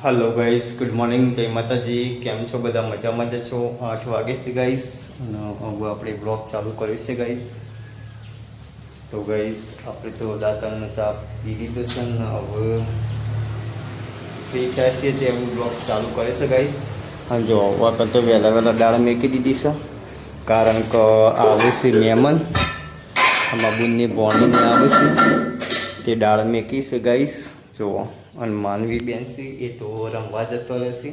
Hello guys, good morning, जय माताजी। કેમ છો બધા? મજામાં જ છો? 8 વાગે છે ગાઈસ અને હવે આપણે બ્લોગ ચાલુ કર્યું છે ગાઈસ. તો ગાઈસ આપણે તો દાંતણનો ચા પી લીધો છે ને હવે ફ્રી થયા છીએ તે હું બ્લોગ ચાલુ કરે છે ગાઈસ. અને જો વખત તો વહેલા વહેલા દાળ મેકી દીધી છે કારણ કે આવે છે મહેમાન. અમારા બુનની બોણીને આવે છે તે દાળ મેકી છે ગાઈસ. જુઓ, અને માનવી બેન છે એ તો રમવા જતો રહેશે.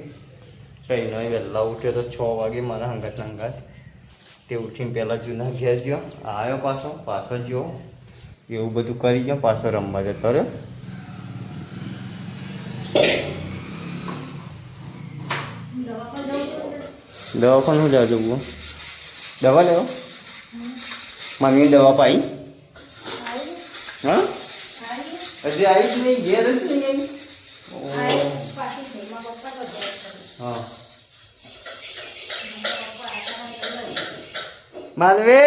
કંઈ નહીં, વહેલા ઉઠ્યો તો 6 વાગે મારા હંગાત તે ઉઠીને પહેલાં જૂના ઘેર ગયો, આવ્યો પાછો ગયો, એવું બધું કરી ગયો, પાછો રમવા જતો રહ્યો. દવાખાનું શું જાવ જવું? દવા લેવો? મમ્મી દવા પાઈ? હા, હજી આવી જ નહીં, ઘેર જ નહીં આવી. હા, માનવે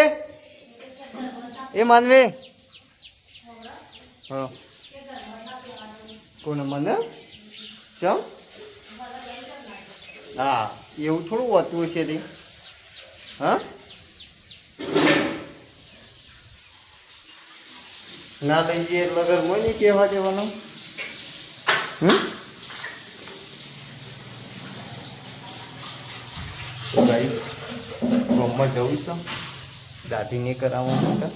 એ માનવે. હા, કોને? મને ચમ? હા, એવું થોડું હોતું છે તે. હા, ના લઈ જઈએ એટલે ઘરમાં નહીં કહેવા દેવાનું. ગાઈસ, ગામમાં જવું છે દાઢી નહીં કરાવવા માટે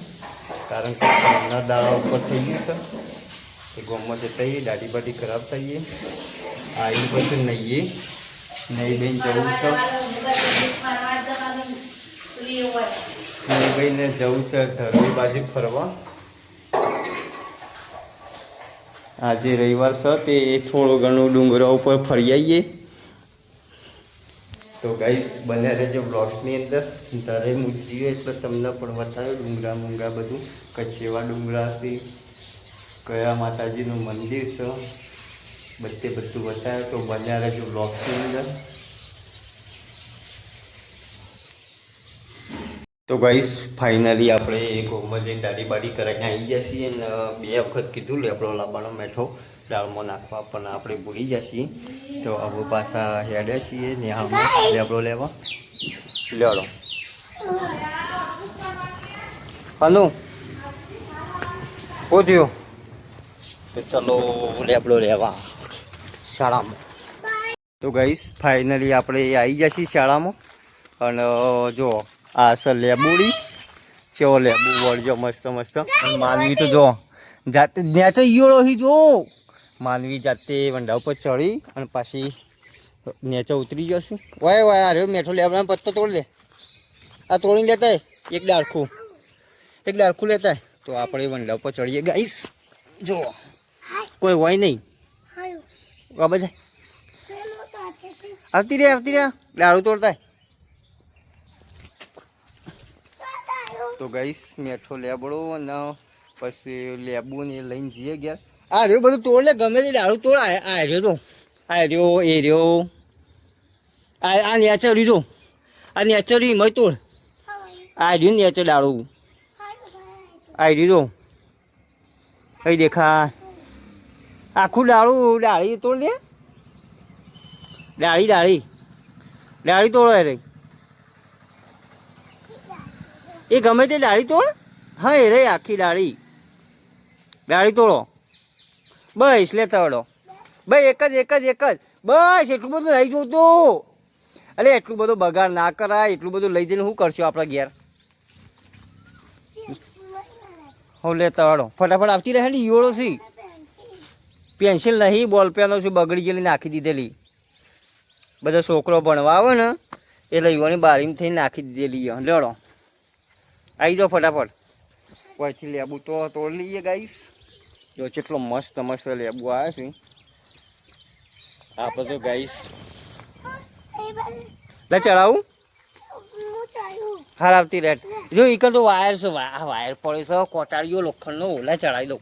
કારણ કે ના દાડા ઉપર થઈ ગયું છે. એ ગામમાં જતા આવીએ, દાઢી બાઢી ખરાબ થઈએ, આવી પછી નહીએ નહીં બેન જવું છે. નહીં ભાઈને જવું છે ધરોઈ બાજુ ફરવા. આજે રવિવાર છે તે થોડું ઘણું ડુંગરા ઉપર ફરી આવીએ. તો ગાઈસ બને રહેજો બ્લોગ્સની અંદર. ત્યારે હું જઈએ એટલે તમને પણ બતાવ્યું ડુંગરા બધું, કચેવા ડુંગરા છે, કયા માતાજીનું મંદિર છે, બધું બતાવ્યું. તો બને રહેજો બ્લોગ્સની અંદર. તો ગાઈસ ફાઇનલી આપણે ગોમાં જઈને દાઢી બાડી કરાવીને આવી ગયા છીએ ને 2 વખત કીધું લેબડો લાવવાનો મેઠો દાળમાં નાખવા, પણ આપણે ભૂલી ગયા છીએ. તો હવે પાછા હેડ્યા છીએ ને લેબડો લેવા. લેડો હલો પોધ્યો તો ચલો લેબડો લેવા શાળામાં. તો ગાઈસ ફાઇનલી આપણે આવી ગયા છીએ શાળામાં. અને જો આ છે લેબુડી, કેવો લેબુ વળજો મસ્ત. માનવી તો જો જાતે નેચે ઈયોળો હી જો. માનવી જાતે વંડા ઉપર ચડી અને પાછી નેચે ઉતરી જશે. વાય અરે મેઠો લેબડાનો પત્તો તોડ લે. આ તોડીને લેતા એક ડાળખું લેતા. તો આપણે વંડા ઉપર ચડીએ ગાઈસ. જો કોઈ હોય નહીં. બાબા આવતી રે ડાળું તોડતા. તો ગાઈસ મેઠો લેબડો અને પછી લેબુ ને લઈને જઈએ ગયા. આ રહ્યો બધું તોડ લે, ગમે તે ડાળું તોડ. આ રહ્યો તો આ રહ્યો એ રહ્યો આ નેચર જો આ નેચર મય તોડ. આ રહ્યું નેચર ડાળું આ રહ્યું જો કઈ દેખા આખું ડાળી તોડ લે. ડાળી તોડો રે. એ ગમે તે ડાળી તોડ. હા એ રે આખી ડાળી તોડો. બસ લેતા વડો. ભાઈ એક જ બસ. એટલું બધું લઈ જોતું. અરે એટલું બધું બગાડ ના કરાય. એટલું બધું લઈ જઈને શું કરશું આપણા ઘેર? હું લેતા વડો ફટાફટ આવતી રહે ને. ઈયોળો છે, પેન્સિલ નહીં, બોલ પેનો છે, બગડી ગયેલી નાખી દીધેલી. બધા છોકરો ભણવા આવે ને એટલે ઈવાની બારીમાં થઈને નાખી દીધેલી. લેડો આવી જાઓ ફટાફટ. પછી લેબુ તો તોડી લઈએ ગાઈસ. જો કેટલો મસ્ત લેબુ આવે છે. આપણે તો ગાઈસ લે ચડાવું હાર આવતી રહે. જો ઈકર તો વાયર છે, વાયર પડે છે કોટાળીઓ લોખંડનો. ઓલા ચડાવી દઉં.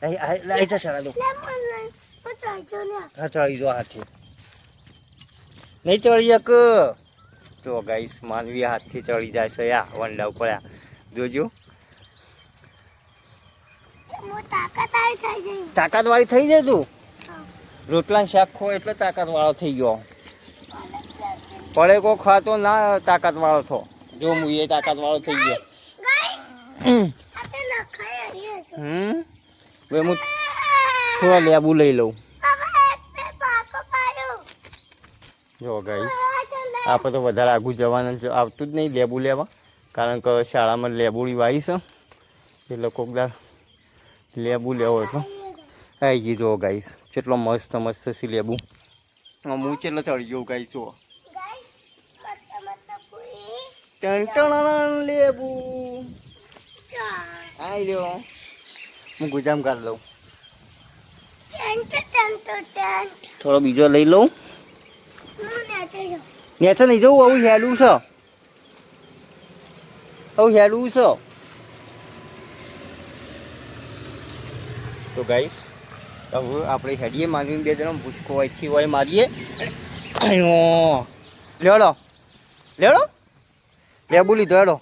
ચડાવી દઉં. હા ચડી જો હાથથી નહીં ચડી એક. તો ગાઈસ માનવી હાથથી ચડી જાય છે યા વંડા ઉપર. જોજો તાકાત વાળી થઈ જાય તું. રોટલા શાક ખો એટલે તાકાતવાળો થઈ ગયો. પડે કો ખાતો ના તાકાતવાળો થો. જો હું એ તાકાતવાળો થઈ ગયો. હવે હું થોડા લેબુ લઈ લઉં. જો ગાઈસ આપણે તો વધારે આગું જવાનું આવતું જ નહીં લેબુ લેવા, કારણ કે શાળામાં લેબુડી વાવી છે એટલે કોકદાર લેબુ લેવો એટલો આવી ગઈ. જો ગાઈસ કેટલો મસ્ત મસ્ત છે લેબુ. હું કેટલો ચડી ગયો ગાઈસ. જો લેબુ આવી રહ્યો. હું ગુજામ કાઢ લઉં. થોડો બીજો લઈ લઉં. નેચર નહીં જવું. આવું હેડું છે. આવું હેડું છે. તો ગાઈસ હવે આપણે હેડીએ માંગીને 2 જણા ભૂસકો અહીંથી હોય મારીએ. લેડો લેડો લેબુ લીધો હેડો.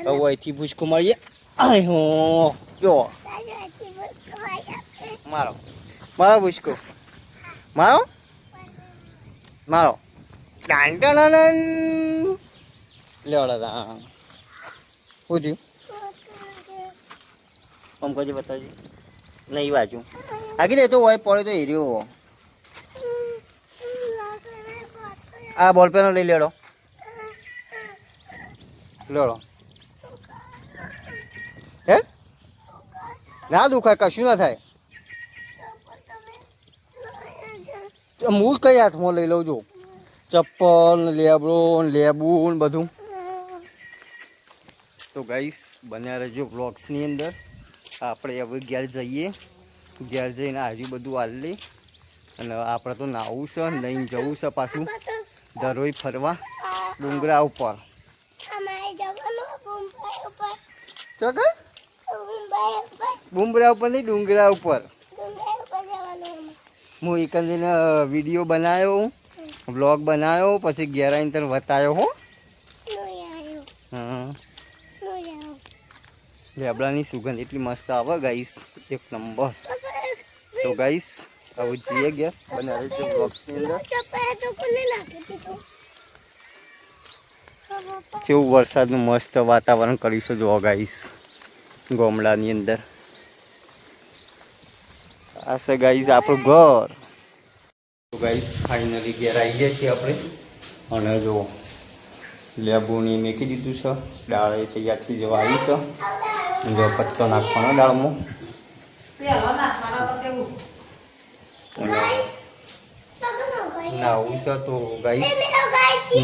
હવે અહીંથી ભૂસકો મારીએ. જો મારો મારો ભૂસકો મારો મારો લેવડા તા શું થયું? આમ કજે બતાવજો. નહીં વાંચું આગળ એ તો હોય પડે તો હેર્યો. આ બોલ પેનો લઈ લેડો લેડો. હે ના દુખાય, કશું ના થાય. હું કઈ હાથમાં લઈ લઉં છું. ચપ્પલ લેબડો લેબુ ને બધું. તો ગાઈસ બન્યા રહેજો વ્લોગ્સની અંદર. આપણે હવે ઘેર જઈએ. ઘેર જઈને આજુ બધું હાલ લઈ અને આપણે તો નાવું છે, લઈને જવું છે પાછું દરોઈ ફરવા ડુંગરા ઉપર. બુમરા ઉપર નહીં, ડુંગરા ઉપર. હું એકંદરીને વિડીયો બનાવ્યો, વ્લોગ બનાવ્યો, પછી ઘેર આવીને તને બતાવ્યો. હો હા લેબડાની સુગંધ એટલી મસ્ત આવે ગાઈસ, એક નંબર. તો ગાઈસ હવે જઈએ ઘેર. બનાવે છે વ્લોગ્સની અંદર. કેવું વરસાદનું મસ્ત વાતાવરણ કરીશું જો ગાઈસ ગામડાની અંદર. આ છે ગાઈસ આપણું ઘર. તો ગાઈસ ફાઇનલી ઘેર આવી ગયા છીએ આપણે. અને જો લેબુની મેકી દીધું છે. દાળ એ તૈયાર થઈ જવા આવી છે. જો પત્તો નાખવાનો દાળમાં. નાવું છે તો ગાઈસ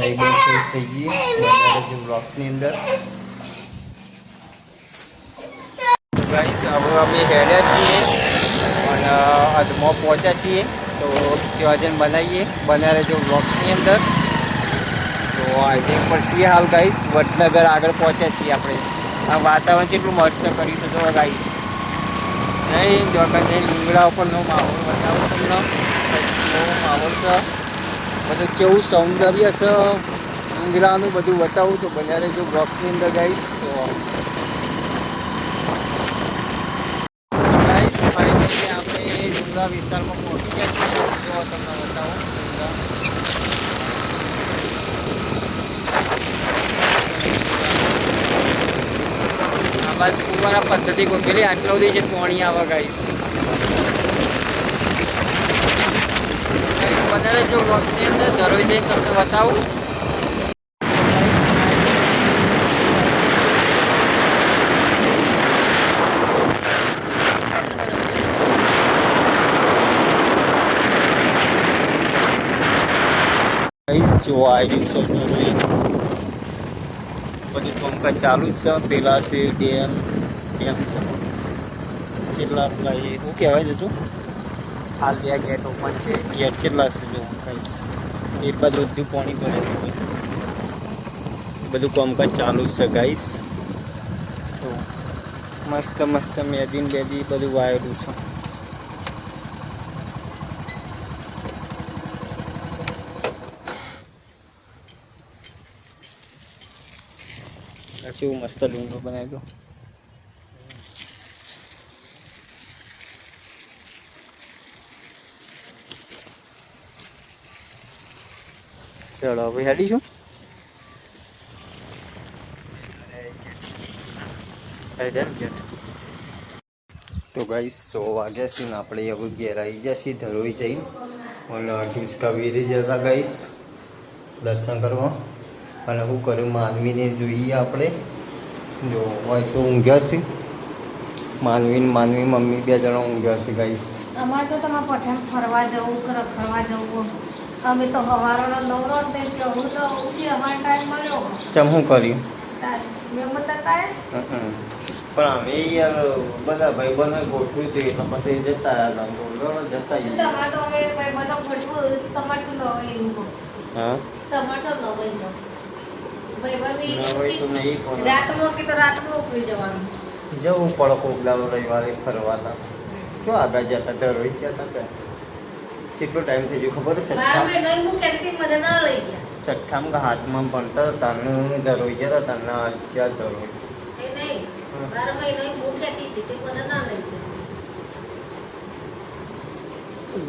નહીં બહુ ફ્રેશ થઈ ગઈ બ્લોગ્સની અંદર. ગાઈસ હવે અમે હેડ્યા છીએ અને અધમાં પહોંચ્યા છીએ. તો ત્યાં જઈને બનાવીએ. બન્યા રહેજો બ્લોગ્સની અંદર. તો હાઈવે પર છીએ હાલ ગાઈસ. વડનગર આગળ પહોંચ્યા છીએ આપણે. આ વાતાવરણ કેટલું મસ્ત કરીશું તો ગાઈસ. નહીં ડુંગરા ઉપરનો માહોલ બતાવો તમને. કેવો માહોલ છે, બધું કેવું સૌંદર્ય છે ડુંગરાનું બધું બતાવું. તો બન્યા રહેજો બ્લોગ્સની અંદર ગાઈસ. તો ગાઈસ ફાઇનલી આપણે ડુંગરા વિસ્તારમાં પહોંચી ગયા છીએ. જો તમને બતાવું. આ બાદ ફુવારા પદ્ધતિ ગોઠવેલી. આટલા સુધી છે પાણી આવે ગાઈસ. વધારે જો બોક્સની અંદર દરોઈ જઈને તમને બતાવું. જો આવી છે દરોઈ. બધું કામકાજ ચાલુ જ છે. પેલા છે ડેમ છે કેટલા પેલા એ શું કહેવાય છે શું હાલ 2 ગેટ ઓપન છે. ગેટ કેટલા છે જો કહીશ. એક બાજુ બધું પાણી ભરે છે. બધું કામકાજ ચાલુ જ છે ગાઈસ. તો મસ્ત મસ્ત મેદી બેદી બધું વાયેલું છે. કેવું મસ્ત ડુંગરો બનાવી દો. ચલો હવે હેડીશું. તો ગાઈસ 100 વાગ્યા છે ને આપણે હવે ઘેર આવી ગયા છીએ ધરોઈ જઈને અને ઢુસકા વીરી જતા ગાઈસ દર્શન કરવા. અને શું કર્યું માનવીને જોઈએ આપણે. જો હોય તો ઊંઘ્યા છે માનવી મમ્મી 2 જણા ઊંઘ્યા છે ગાઈસ. અમારે તો તમારે પઠાણ ફરવા જવું કે રખડવા જવું. અમે તો સવારનો નવરો તે જવું તો ઉઠી અમારે ટાઈમ મળ્યો. ચમ શું કર્યું? મહેમાન નતા પણ અમે યાર બધા ભાઈબંધો ગોઠવ્યું હતું એટલે પછી જતા જતા તમારે તો હવે ભાઈબંધો ગોઠવું તમારે તો નવાઈ હા તમારે તો નવાઈ નવાઈ તો નહીં પણ રાતમાં કે તો રાતમાં ઉઠી જવાનું. જવું પડે કોક દાડો રવિવારે ફરવાના. શું આગળ જતા ધરોઈ જતા કે કેટલો ટાઈમ થઈ ગયો ખબર છે? છઠ્ઠામાં કે હાથમાં ભણતા તારનું ધરોઈ જતા તારના અત્યાર ધરોઈ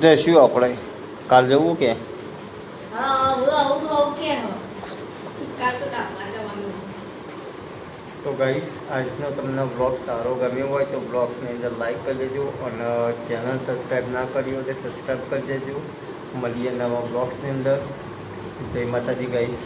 જશું આપણે કાલ જવું કે તો ગાઈસ આજનો તમને બ્લોગ સારો ગમ્યો હોય તો બ્લોગ્સની અંદર લાઈક કરી દેજો અને ચેનલ સબસ્ક્રાઈબ ના કરી હોય તો સબસ્ક્રાઈબ કરી દેજો. મળીએ નવા બ્લોગ્સની અંદર. જય માતાજી ગાઈસ.